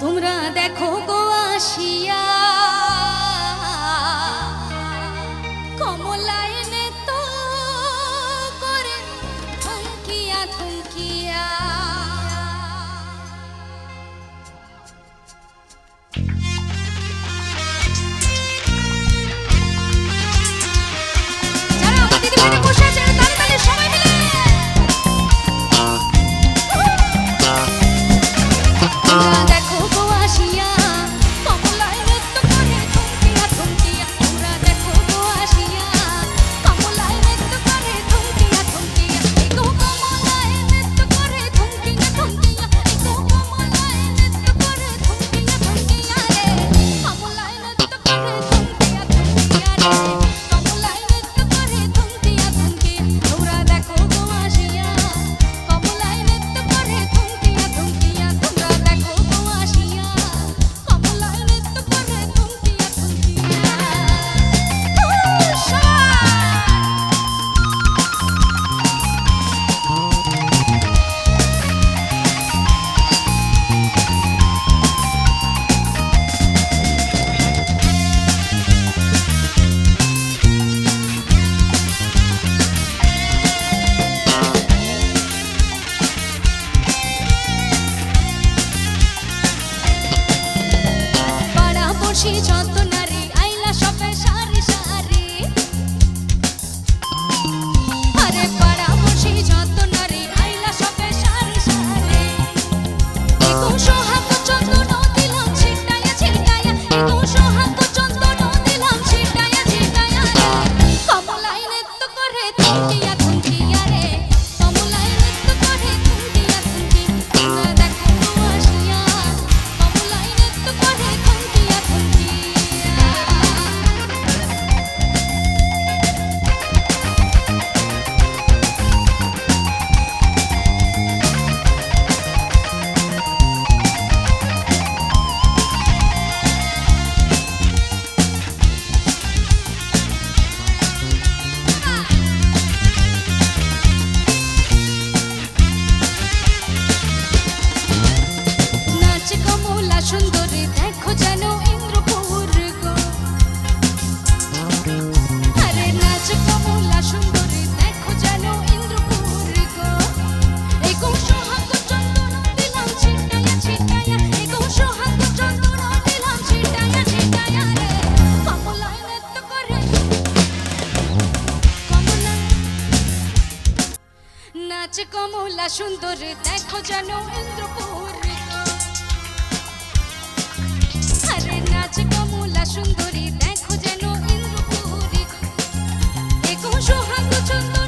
তোমরা দেখো গো আসিয়া কমলায়নে তো করে থমকিয়া থমকিয়া যারা আমার দিদি ভাইটা বসে আছে তালে তালে সবাই মিলে তোমরা দেখো গো আসিয়া কমলায়নে তো করে থমকিয়া থমকিয়া তোমরা দেখো গো আসিয়া কমলায়নে তো করে থমকিয়া থমকিয়া এই গো কমলায়নে তো করে থমকিয়া থমকিয়া এই গো কমলায়নে তো করে থমকিয়া থমকিয়া রে কমলায়নে তো করে থমকিয়া থমকিয়া রে কমলায়নে তো করে থমকিয়া থমকিয়া তোমরা দেখো গো আসিয়া কমলায়নে তো করে থমকিয়া থমকিয়া তোমরা দেখো গো আসিয়া কমলায়নে তো করে থমকিয়া পাড়া পড়শি যত নারী আইলা সবে সারি সারি আরে পাড়া পড়শি যত নারী আইলা সবে সারি সারি এগো সোহাগ চন্দন দিলাম ছিটায়া ছিটায়া এগো সোহাগ চন্দন দিলাম ছিটায়া ছিটায়া রে কমলায়নে তো করে থমকিয়া থমকিয়া রে কমলায়নে তো করে থমকিয়া থমকিয়া তোমরা দেখো গো আসিয়া কমলায়নে তো করে থমকিয়া থমকিয়া নাচ কমলা সুন্দরী দেখো যেন ইন্দ্রপুর গো আরে নাচ কমলা সুন্দরী দেখো যেন ইন্দ্রপুর গো এই গো সোহাগ চন্দন দিলাম ছিটায়া ছিটায়া এই গো সোহাগ চন্দন দিলাম ছিটায়া ছিটায়া রে কমলায়নে তো করে কমলা নাচ কমলা সুন্দরী দেখো যেন ইন্দ্রপুর গো আরে নাচ কমলা সুন্দরী দেখো যেন ইন্দ্রপুরী গো এগো সোহাগ চন্দন